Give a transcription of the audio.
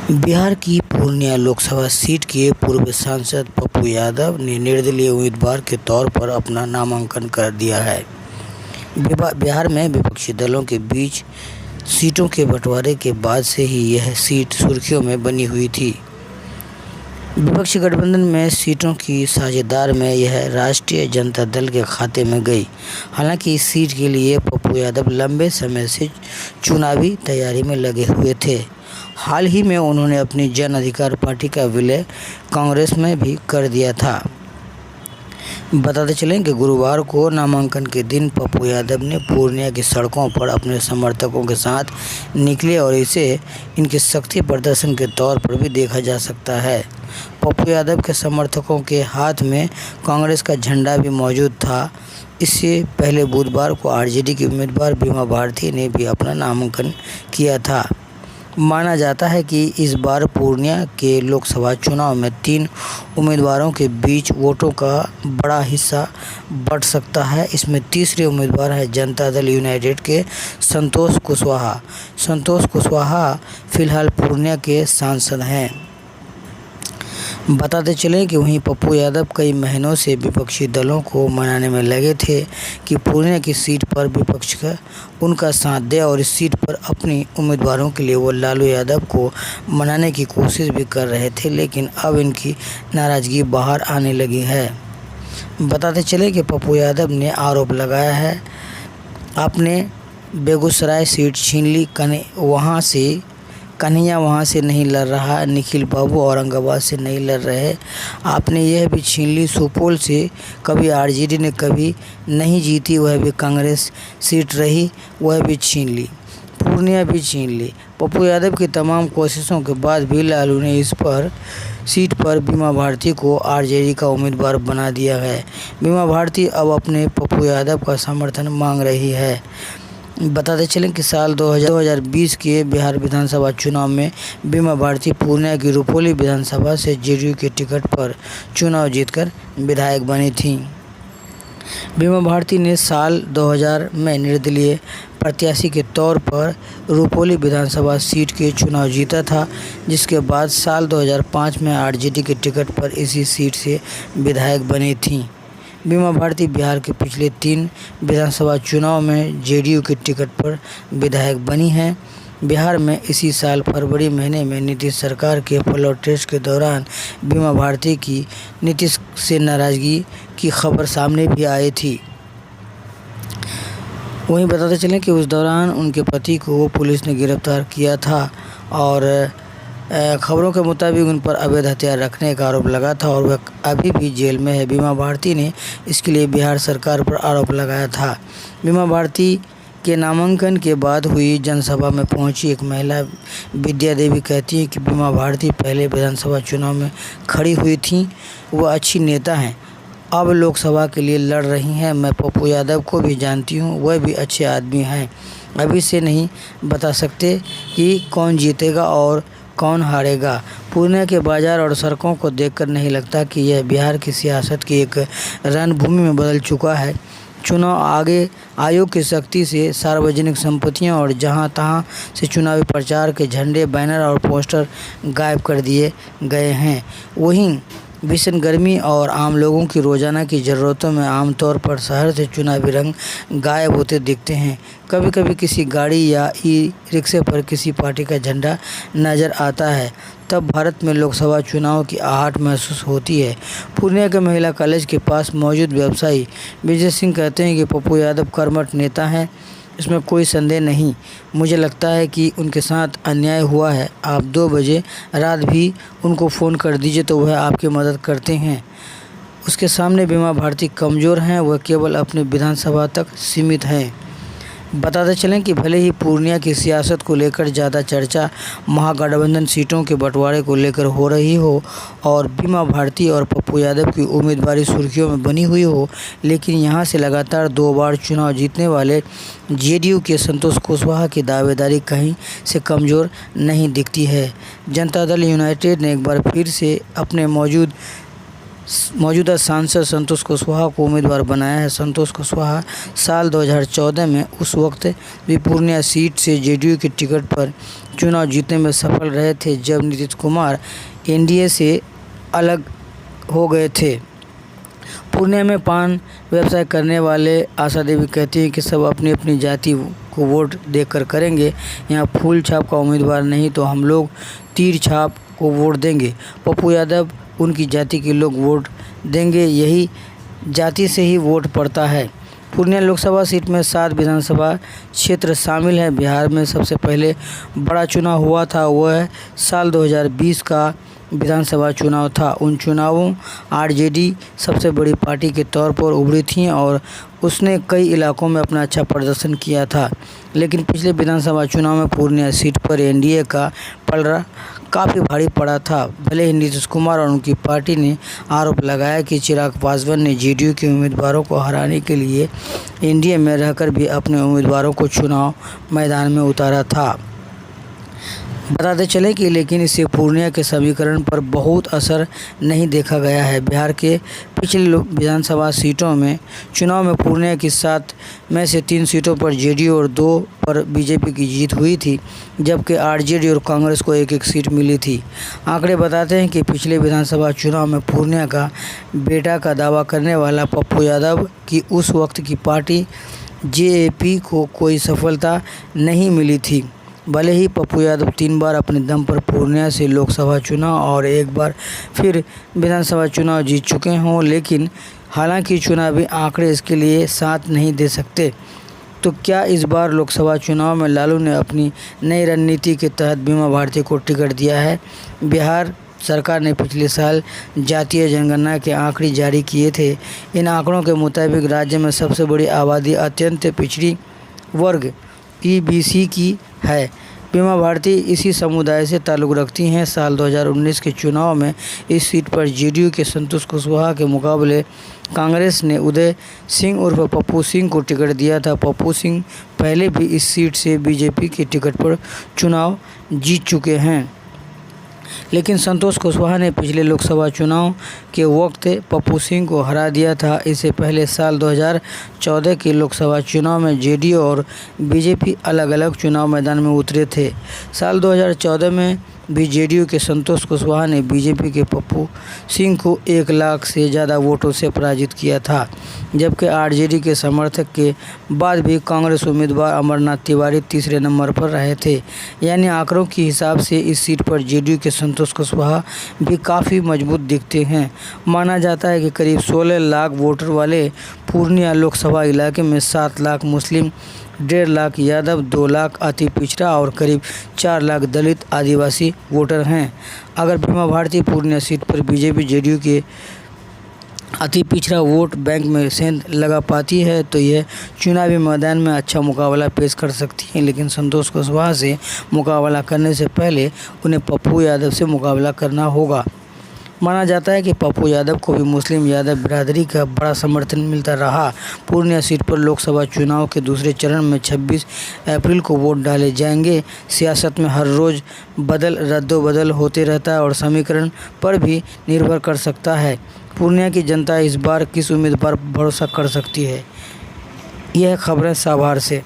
बिहार की पूर्णिया लोकसभा सीट के पूर्व सांसद पप्पू यादव ने निर्दलीय उम्मीदवार के तौर पर अपना नामांकन कर दिया है। बिहार में विपक्षी दलों के बीच सीटों के बंटवारे के बाद से ही यह सीट सुर्खियों में बनी हुई थी। विपक्षी गठबंधन में सीटों की साझेदार में यह राष्ट्रीय जनता दल के खाते में गई। हालांकि इस सीट के लिए पप्पू यादव लंबे समय से चुनावी तैयारी में लगे हुए थे। हाल ही में उन्होंने अपनी जन अधिकार पार्टी का विलय कांग्रेस में भी कर दिया था। बताते चलें कि गुरुवार को नामांकन के दिन पप्पू यादव ने पूर्णिया की सड़कों पर अपने समर्थकों के साथ निकले और इसे इनके शक्ति प्रदर्शन के तौर पर भी देखा जा सकता है। पप्पू यादव के समर्थकों के हाथ में कांग्रेस का झंडा भी मौजूद था। इससे पहले बुधवार को आरजेडी की उम्मीदवार बीमा भारती ने भी अपना नामांकन किया था। माना जाता है कि इस बार पूर्णिया के लोकसभा चुनाव में 3 उम्मीदवारों के बीच वोटों का बड़ा हिस्सा बंट सकता है। इसमें तीसरे उम्मीदवार हैं जनता दल यूनाइटेड के संतोष कुशवाहा। संतोष कुशवाहा फिलहाल पूर्णिया के सांसद हैं। बताते चलें कि वहीं पप्पू यादव कई महीनों से विपक्षी दलों को मनाने में लगे थे कि पूर्णिया की सीट पर विपक्ष का उनका साथ दे और इस सीट पर अपनी उम्मीदवारों के लिए वो लालू यादव को मनाने की कोशिश भी कर रहे थे, लेकिन अब इनकी नाराज़गी बाहर आने लगी है। बताते चलें कि पप्पू यादव ने आरोप लगाया है आपने बेगूसराय सीट छीन ली, कन्हैया वहाँ से नहीं लड़ रहा, निखिल बाबू औरंगाबाद से नहीं लड़ रहे, आपने यह भी छीन ली सुपौल से, कभी आरजेडी ने कभी नहीं जीती, वह भी कांग्रेस सीट रही, वह भी छीन ली, पूर्णिया भी छीन ली। पप्पू यादव की तमाम कोशिशों के बाद भी लालू ने इस पर सीट पर बीमा भारती को आरजेडी का उम्मीदवार बना दिया है। बीमा भारती अब अपने पप्पू यादव का समर्थन मांग रही है। बताते चलें कि साल 2020 के बिहार विधानसभा चुनाव में बीमा भारती पूर्णिया की रुपौली विधानसभा से जेडीयू के टिकट पर चुनाव जीतकर विधायक बनी थीं। बीमा भारती ने साल 2000 में निर्दलीय प्रत्याशी के तौर पर रुपौली विधानसभा सीट के चुनाव जीता था, जिसके बाद साल 2005 में आरजेडी के टिकट पर इसी सीट से विधायक बनी थीं। बीमा भारती बिहार के पिछले 3 विधानसभा चुनाव में जेडीयू के टिकट पर विधायक बनी हैं। बिहार में इसी साल फरवरी महीने में नीतीश सरकार के फ्लोर टेस्ट के दौरान बीमा भारती की नीतीश से नाराज़गी की खबर सामने भी आई थी। वहीं बताते चलें कि उस दौरान उनके पति को पुलिस ने गिरफ्तार किया था और खबरों के मुताबिक उन पर अवैध हथियार रखने का आरोप लगा था और वह अभी भी जेल में है। बीमा भारती ने इसके लिए बिहार सरकार पर आरोप लगाया था। बीमा भारती के नामांकन के बाद हुई जनसभा में पहुंची एक महिला विद्या देवी कहती हैं कि बीमा भारती पहले विधानसभा चुनाव में खड़ी हुई थीं, वह अच्छी नेता हैं, अब लोकसभा के लिए लड़ रही हैं। मैं पप्पू यादव को भी जानती हूँ, वह भी अच्छे आदमी हैं। अभी से नहीं बता सकते कि कौन जीतेगा और कौन हारेगा। पूर्णिया के बाजार और सड़कों को देखकर नहीं लगता कि यह बिहार की सियासत की एक रणभूमि में बदल चुका है। चुनाव आयोग की सख्ती से सार्वजनिक संपत्तियां और जहां तहां से चुनावी प्रचार के झंडे, बैनर और पोस्टर गायब कर दिए गए हैं। वहीं भीषण गर्मी और आम लोगों की रोज़ाना की ज़रूरतों में आमतौर पर शहर से चुनावी रंग गायब होते दिखते हैं। कभी कभी किसी गाड़ी या ई रिक्शे पर किसी पार्टी का झंडा नज़र आता है, तब भारत में लोकसभा चुनाव की आहट महसूस होती है। पूर्णिया के महिला कॉलेज के पास मौजूद व्यवसायी विजय सिंह कहते हैं कि पप्पू यादव कर्मठ नेता हैं, इसमें कोई संदेह नहीं। मुझे लगता है कि उनके साथ अन्याय हुआ है। आप 2 बजे रात भी उनको फ़ोन कर दीजिए तो वह आपकी मदद करते हैं। उसके सामने बीमा भारती कमज़ोर हैं, वह केवल अपनी विधानसभा तक सीमित हैं। बताते चलें कि भले ही पूर्णिया की सियासत को लेकर ज़्यादा चर्चा महागठबंधन सीटों के बंटवारे को लेकर हो रही हो और बीमा भारती और पप्पू यादव की उम्मीदवारी सुर्खियों में बनी हुई हो, लेकिन यहां से लगातार 2 बार चुनाव जीतने वाले जेडीयू के संतोष कुशवाहा की दावेदारी कहीं से कमज़ोर नहीं दिखती है। जनता दल यूनाइटेड ने एक बार फिर से अपने मौजूदा सांसद संतोष कुशवाहा को उम्मीदवार बनाया है। संतोष कुशवाहा साल 2014 में उस वक्त भी पूर्णिया सीट से जेडीयू के टिकट पर चुनाव जीतने में सफल रहे थे जब नीतीश कुमार एनडीए से अलग हो गए थे। पूर्णिया में पान व्यवसाय करने वाले आशा देवी कहती हैं कि सब अपनी अपनी जाति को वोट देकर करेंगे। यहाँ फूल छाप का उम्मीदवार नहीं तो हम लोग तीर छाप को वोट देंगे। पप्पू यादव उनकी जाति के लोग वोट देंगे, यही जाति से ही वोट पड़ता है। पूर्णिया लोकसभा सीट में 7 विधानसभा क्षेत्र शामिल हैं। बिहार में सबसे पहले बड़ा चुनाव हुआ था वह साल 2020 का विधानसभा चुनाव था। उन चुनावों आरजेडी सबसे बड़ी पार्टी के तौर पर उभरी थी और उसने कई इलाकों में अपना अच्छा प्रदर्शन किया था। लेकिन पिछले विधानसभा चुनाव में पूर्णिया सीट पर एनडीए का पलड़ा काफ़ी भारी पड़ा था। भले ही नीतीश कुमार और उनकी पार्टी ने आरोप लगाया कि चिराग पासवान ने जेडीयू के उम्मीदवारों को हराने के लिए एनडीए में रहकर भी अपने उम्मीदवारों को चुनाव मैदान में उतारा था। बताते चले कि लेकिन इससे पूर्णिया के समीकरण पर बहुत असर नहीं देखा गया है। बिहार के पिछले विधानसभा सीटों में चुनाव में पूर्णिया की 7 में से 3 सीटों पर जेडीयू और 2 पर बीजेपी की जीत हुई थी, जबकि आरजेडी और कांग्रेस को 1-1 सीट मिली थी। आंकड़े बताते हैं कि पिछले विधानसभा चुनाव में पूर्णिया का बेटा का दावा करने वाला पप्पू यादव की उस वक्त की पार्टी जेएपी को कोई सफलता नहीं मिली थी। भले ही पप्पू यादव 3 बार अपने दम पर पूर्णिया से लोकसभा चुनाव और 1 बार फिर विधानसभा चुनाव जीत चुके हों, लेकिन हालांकि चुनावी आंकड़े इसके लिए साथ नहीं दे सकते। तो क्या इस बार लोकसभा चुनाव में लालू ने अपनी नई रणनीति के तहत बीमा भारती को टिकट दिया है? बिहार सरकार ने पिछले साल जातीय जनगणना के आंकड़े जारी किए थे। इन आंकड़ों के मुताबिक राज्य में सबसे बड़ी आबादी अत्यंत पिछड़ी वर्ग ईबीसी की है। बीमा भारती इसी समुदाय से ताल्लुक़ रखती हैं। साल 2019 के चुनाव में इस सीट पर जेडीयू के संतोष कुशवाहा के मुकाबले कांग्रेस ने उदय सिंह उर्फ पप्पू सिंह को टिकट दिया था। पप्पू सिंह पहले भी इस सीट से बीजेपी के टिकट पर चुनाव जीत चुके हैं, लेकिन संतोष कुशवाहा ने पिछले लोकसभा चुनाव के वक्त पप्पू सिंह को हरा दिया था। इससे पहले साल 2014 के लोकसभा चुनाव में जेडीयू और बीजेपी अलग अलग चुनाव मैदान में उतरे थे। साल 2014 में भी जेडीयू के संतोष कुशवाहा ने बीजेपी के पप्पू सिंह को 1 लाख से ज़्यादा वोटों से पराजित किया था, जबकि आरजेडी के समर्थक के बाद भी कांग्रेस उम्मीदवार अमरनाथ तिवारी तीसरे नंबर पर रहे थे। यानी आंकड़ों के हिसाब से इस सीट पर जेडीयू के संतोष कुशवाहा भी काफ़ी मजबूत दिखते हैं। माना जाता है कि करीब 16 लाख वोटर वाले पूर्णिया लोकसभा इलाके में 7 लाख मुस्लिम, 1.5 लाख यादव, 2 लाख अति पिछड़ा और करीब 4 लाख दलित आदिवासी वोटर हैं। अगर बीमा भारती पूर्णिया सीट पर बीजेपी जेडीयू के अति पिछड़ा वोट बैंक में सेंध लगा पाती है तो यह चुनावी मैदान में अच्छा मुकाबला पेश कर सकती है, लेकिन संतोष कुशवाहा से मुकाबला करने से पहले उन्हें पप्पू यादव से मुकाबला करना होगा। माना जाता है कि पप्पू यादव को भी मुस्लिम यादव बिरादरी का बड़ा समर्थन मिलता रहा। पूर्णिया सीट पर लोकसभा चुनाव के दूसरे चरण में 26 अप्रैल को वोट डाले जाएंगे। सियासत में हर रोज़ रद्दोबदल होते रहता है और समीकरण पर भी निर्भर कर सकता है पूर्णिया की जनता इस बार किस उम्मीदवार पर भरोसा कर सकती है। यह खबरें साभार से।